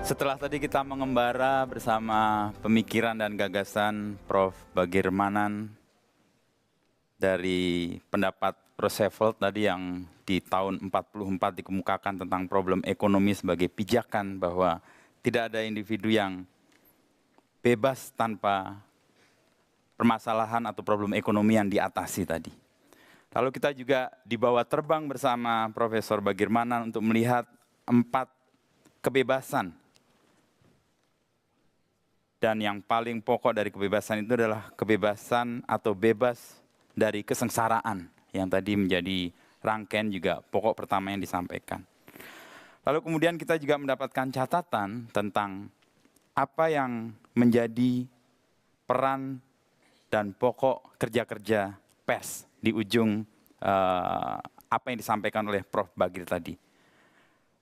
Setelah tadi kita mengembara bersama pemikiran dan gagasan Prof. Bagirmanan dari pendapat Roosevelt tadi yang di tahun 44 dikemukakan tentang problem ekonomi sebagai pijakan bahwa tidak ada individu yang bebas tanpa permasalahan atau problem ekonomi yang diatasi tadi. Lalu kita juga dibawa terbang bersama Profesor Bagirmanan untuk melihat 4 kebebasan. Dan yang paling pokok dari kebebasan itu adalah kebebasan atau bebas dari kesengsaraan yang tadi menjadi rangkaian juga pokok pertama yang disampaikan. Lalu kemudian kita juga mendapatkan catatan tentang apa yang menjadi peran dan pokok kerja-kerja pers di ujung apa yang disampaikan oleh Prof. Bagir tadi.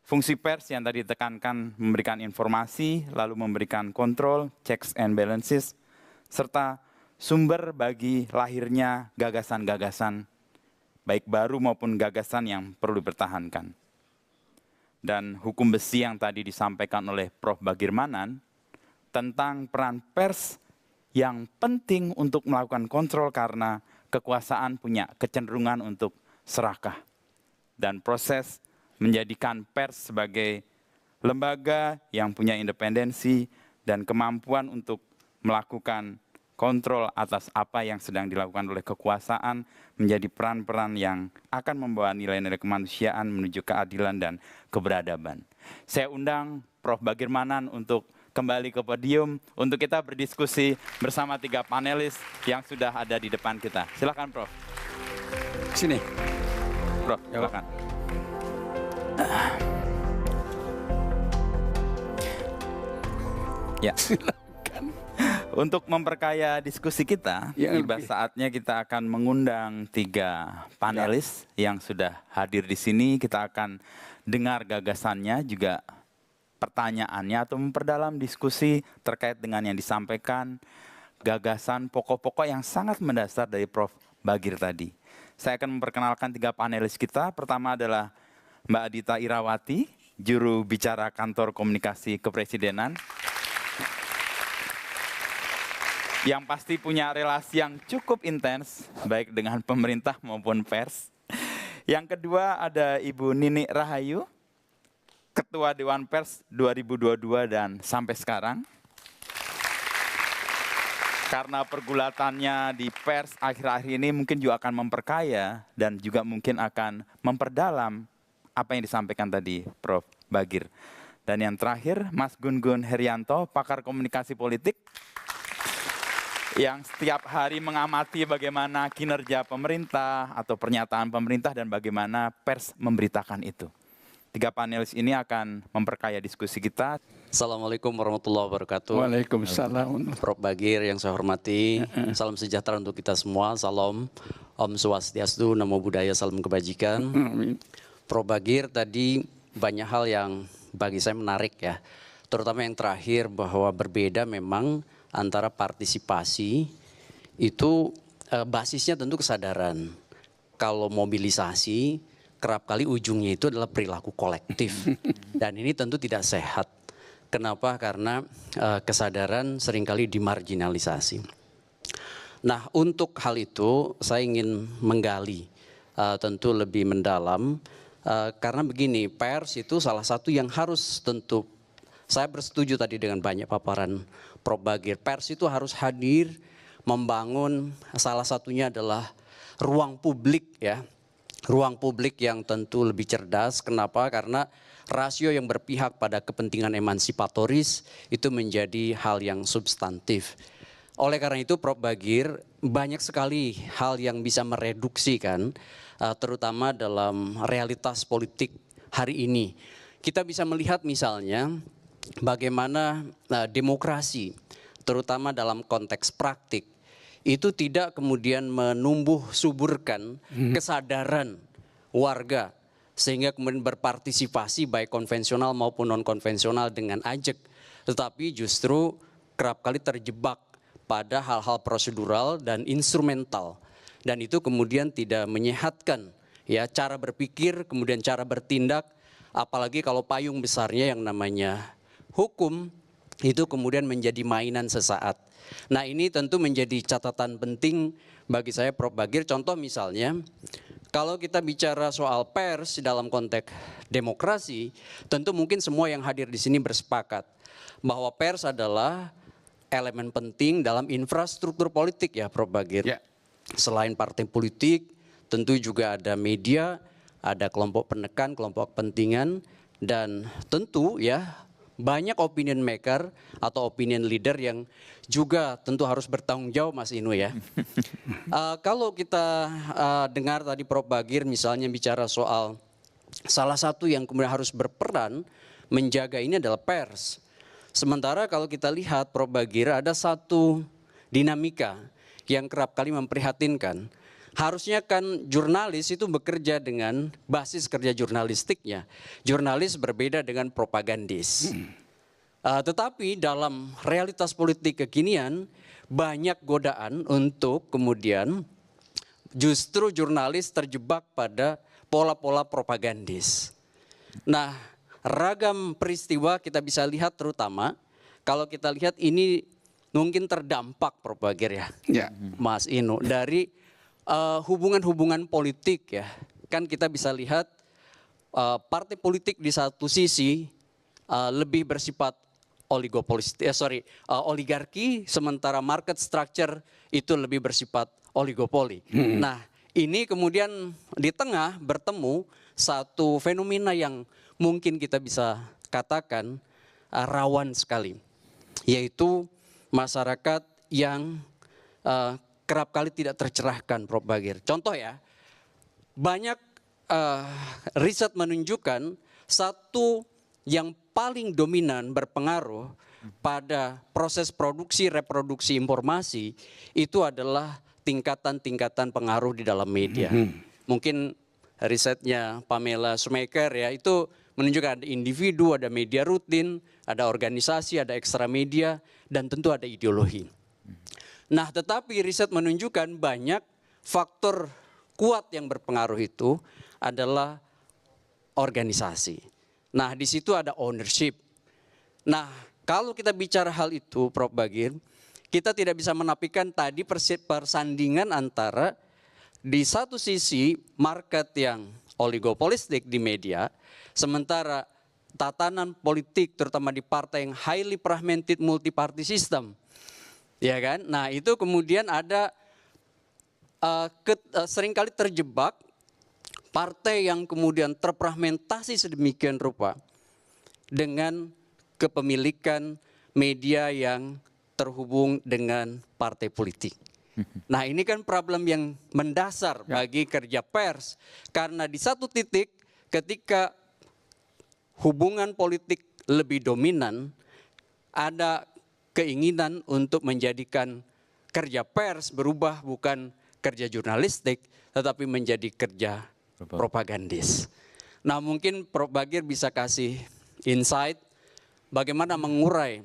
Fungsi pers yang tadi ditekankan memberikan informasi, lalu memberikan kontrol, checks and balances, serta sumber bagi lahirnya gagasan-gagasan, baik baru maupun gagasan yang perlu dipertahankan. Dan hukum besi yang tadi disampaikan oleh Prof. Bagirmanan tentang peran pers yang penting untuk melakukan kontrol karena kekuasaan punya kecenderungan untuk serakah. Dan proses menjadikan pers sebagai lembaga yang punya independensi dan kemampuan untuk melakukan kontrol atas apa yang sedang dilakukan oleh kekuasaan menjadi peran-peran yang akan membawa nilai-nilai kemanusiaan menuju keadilan dan keberadaban. Saya undang Prof. Bagirmanan untuk kembali ke podium untuk kita berdiskusi bersama 3 panelis yang sudah ada di depan kita. Silakan Prof. Sini. Prof, silakan. Ya. Untuk memperkaya diskusi kita, tiba saatnya kita akan mengundang 3 panelis yang sudah hadir di sini. Kita akan dengar gagasannya, juga pertanyaannya atau memperdalam diskusi terkait dengan yang disampaikan, gagasan pokok-pokok yang sangat mendasar dari Prof. Bagir tadi. Saya akan memperkenalkan 3 panelis kita. Pertama adalah Mbak Adita Irawati, juru bicara Kantor Komunikasi Kepresidenan, yang pasti punya relasi yang cukup intens, baik dengan pemerintah maupun pers. Yang kedua ada Ibu Nini Rahayu, Ketua Dewan Pers 2022 dan sampai sekarang. Karena pergulatannya di pers akhir-akhir ini mungkin juga akan memperkaya dan juga mungkin akan memperdalam apa yang disampaikan tadi Prof. Bagir. Dan yang terakhir Mas Gun-Gun Herianto, pakar komunikasi politik, yang setiap hari mengamati bagaimana kinerja pemerintah atau pernyataan pemerintah dan bagaimana pers memberitakan itu. 3 panelis ini akan memperkaya diskusi kita. Assalamualaikum warahmatullahi wabarakatuh. Waalaikumsalam. Prof. Bagir yang saya hormati, salam sejahtera untuk kita semua. Salam, Om Swastiastu, Namo Buddhaya, salam kebajikan. Amin. Prof. Bagir tadi banyak hal yang bagi saya menarik ya. Terutama yang terakhir bahwa berbeda memang antara partisipasi itu basisnya tentu kesadaran. Kalau mobilisasi kerap kali ujungnya itu adalah perilaku kolektif. Dan ini tentu tidak sehat. Kenapa? Karena kesadaran seringkali dimarginalisasi. Nah, untuk hal itu saya ingin menggali tentu lebih mendalam. Karena begini, pers itu salah satu yang harus tentu, saya bersetuju tadi dengan banyak paparan Prof. Bagir. Pers itu harus hadir, membangun, salah satunya adalah ruang publik ya. Ruang publik yang tentu lebih cerdas. Kenapa? Karena rasio yang berpihak pada kepentingan emansipatoris itu menjadi hal yang substantif. Oleh karena itu Prof. Bagir banyak sekali hal yang bisa mereduksikan terutama dalam realitas politik hari ini. Kita bisa melihat misalnya bagaimana demokrasi terutama dalam konteks praktik itu tidak kemudian menumbuh suburkan kesadaran warga sehingga kemudian berpartisipasi baik konvensional maupun non konvensional dengan ajak, tetapi justru kerap kali terjebak pada hal-hal prosedural dan instrumental, dan itu kemudian tidak menyehatkan ya cara berpikir kemudian cara bertindak, apalagi kalau payung besarnya yang namanya hukum itu kemudian menjadi mainan sesaat. Nah, ini tentu menjadi catatan penting bagi saya, Prof. Bagir. Contoh misalnya, kalau kita bicara soal pers dalam konteks demokrasi, tentu mungkin semua yang hadir di sini bersepakat bahwa pers adalah elemen penting dalam infrastruktur politik ya, Prof. Bagir. Ya. Selain partai politik, tentu juga ada media, ada kelompok penekan, kelompok kepentingan, dan tentu ya banyak opinion maker atau opinion leader yang juga tentu harus bertanggung jawab, Mas Inu ya. Kalau kita dengar tadi Prof. Bagir misalnya bicara soal salah satu yang kemudian harus berperan menjaga ini adalah pers. Sementara kalau kita lihat Prof. Bagir ada satu dinamika yang kerap kali memprihatinkan. Harusnya kan jurnalis itu bekerja dengan basis kerja jurnalistiknya. Jurnalis berbeda dengan propagandis. Tetapi dalam realitas politik kekinian banyak godaan untuk kemudian justru jurnalis terjebak pada pola-pola propagandis. Nah, ragam peristiwa kita bisa lihat terutama kalau kita lihat ini mungkin terdampak Prof. Bagir ya, Ya. Mas Inu, dari hubungan-hubungan politik ya. Kan kita bisa lihat partai politik di satu sisi lebih bersifat oligarki, sementara market structure itu lebih bersifat oligopoli. Nah, ini kemudian di tengah bertemu satu fenomena yang mungkin kita bisa katakan rawan sekali, yaitu masyarakat yang kerap kali tidak tercerahkan, Prof. Bagir. Contoh ya, banyak riset menunjukkan satu yang paling dominan berpengaruh pada proses produksi reproduksi informasi itu adalah tingkatan-tingkatan pengaruh di dalam media. Mungkin risetnya Pamela Schumacher ya itu menunjukkan ada individu, ada media rutin, ada organisasi, ada ekstra media, dan tentu ada ideologi. Nah, tetapi riset menunjukkan banyak faktor kuat yang berpengaruh itu adalah organisasi. Nah, di situ ada ownership. Nah, kalau kita bicara hal itu, Prof. Bagir, kita tidak bisa menafikan tadi persandingan antara di satu sisi market yang oligopolistik di media, sementara tatanan politik terutama di partai yang highly fragmented multi-party system. Ya kan? Nah, itu kemudian ada seringkali terjebak partai yang kemudian terfragmentasi sedemikian rupa dengan kepemilikan media yang terhubung dengan partai politik. Nah, ini kan problem yang mendasar bagi kerja pers, karena di satu titik ketika hubungan politik lebih dominan, ada keinginan untuk menjadikan kerja pers berubah bukan kerja jurnalistik, tetapi menjadi kerja propagandis. Nah, mungkin Prof. Bagir bisa kasih insight bagaimana mengurai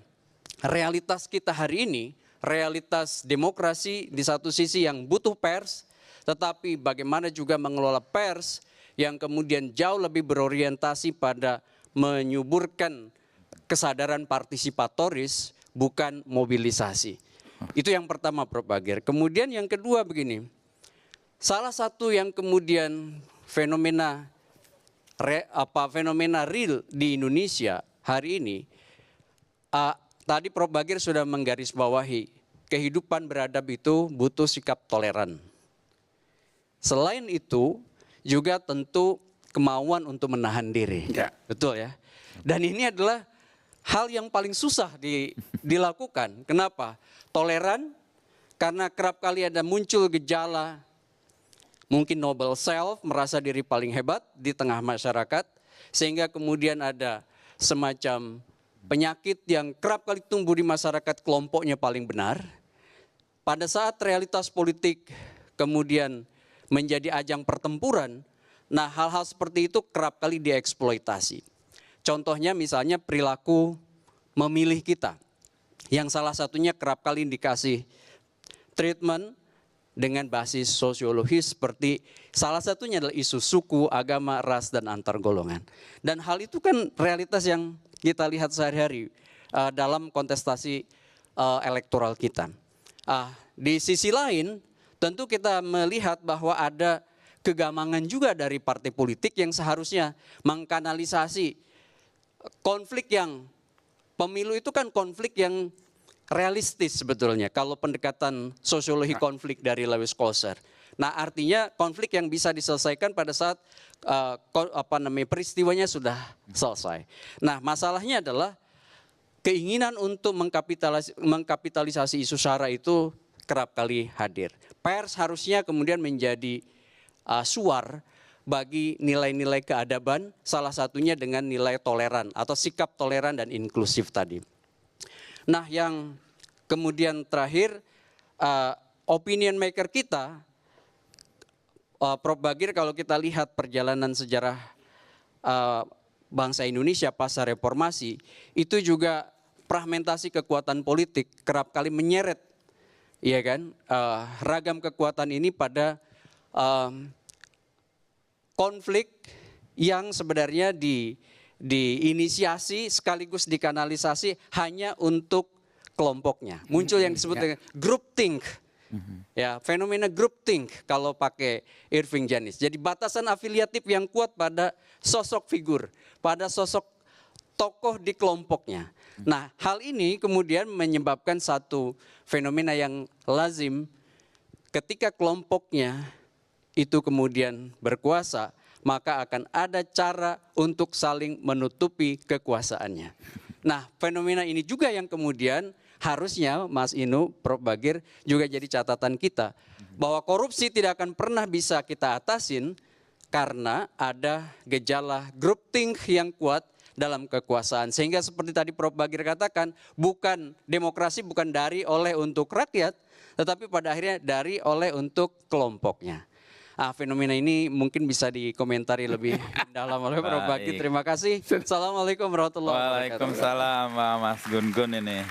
realitas kita hari ini, realitas demokrasi di satu sisi yang butuh pers, tetapi bagaimana juga mengelola pers yang kemudian jauh lebih berorientasi pada menyuburkan kesadaran partisipatoris, bukan mobilisasi. Itu yang pertama, Prof. Bagir. Kemudian yang kedua begini, salah satu yang kemudian fenomena real di Indonesia hari ini, tadi Prof. Bagir sudah menggarisbawahi, kehidupan beradab itu butuh sikap toleran. Selain itu, juga tentu kemauan untuk menahan diri. Ya. Betul ya? Dan ini adalah hal yang paling susah dilakukan. Kenapa? Toleran, karena kerap kali ada muncul gejala, mungkin noble self, merasa diri paling hebat di tengah masyarakat, sehingga kemudian ada semacam penyakit yang kerap kali tumbuh di masyarakat, kelompoknya paling benar. Pada saat realitas politik kemudian menjadi ajang pertempuran, nah hal-hal seperti itu kerap kali dieksploitasi. Contohnya misalnya perilaku memilih kita, yang salah satunya kerap kali dikasih treatment dengan basis sosiologis seperti salah satunya adalah isu suku, agama, ras, dan antar golongan. Dan hal itu kan realitas yang kita lihat sehari-hari dalam kontestasi elektoral kita. Di sisi lain, tentu kita melihat bahwa ada kegamangan juga dari partai politik yang seharusnya mengkanalisasi konflik yang pemilu itu kan konflik yang realistis sebetulnya kalau pendekatan sosiologi konflik dari Lewis Coser. Nah, artinya konflik yang bisa diselesaikan pada saat peristiwanya sudah selesai. Nah, masalahnya adalah keinginan untuk mengkapitalisasi isu sara itu kerap kali hadir. Pers harusnya kemudian menjadi suar bagi nilai-nilai keadaban, salah satunya dengan nilai toleran atau sikap toleran dan inklusif tadi. Nah, yang kemudian terakhir, opinion maker kita, Prof. Bagir, kalau kita lihat perjalanan sejarah bangsa Indonesia pasca reformasi, itu juga fragmentasi kekuatan politik kerap kali menyeret, ya kan, ragam kekuatan ini pada konflik yang sebenarnya diinisiasi sekaligus dikanalisasi hanya untuk kelompoknya. Muncul yang disebut dengan groupthink. Ya, fenomena groupthink kalau pakai Irving Janis. Jadi batasan afiliatif yang kuat pada sosok figur, pada sosok tokoh di kelompoknya. Nah, hal ini kemudian menyebabkan satu fenomena yang lazim ketika kelompoknya itu kemudian berkuasa, maka akan ada cara untuk saling menutupi kekuasaannya. Nah, fenomena ini juga yang kemudian harusnya Mas Inu, Prof. Bagir juga jadi catatan kita. Bahwa korupsi tidak akan pernah bisa kita atasin karena ada gejala groupthink yang kuat dalam kekuasaan. Sehingga seperti tadi Prof. Bagir katakan, bukan demokrasi bukan dari oleh untuk rakyat, tetapi pada akhirnya dari oleh untuk kelompoknya. Fenomena ini mungkin bisa dikomentari lebih dalam oleh Prof. Bagir. Terima kasih. Assalamualaikum warahmatullahi wabarakatuh. Waalaikumsalam Mas Gun Gun ini.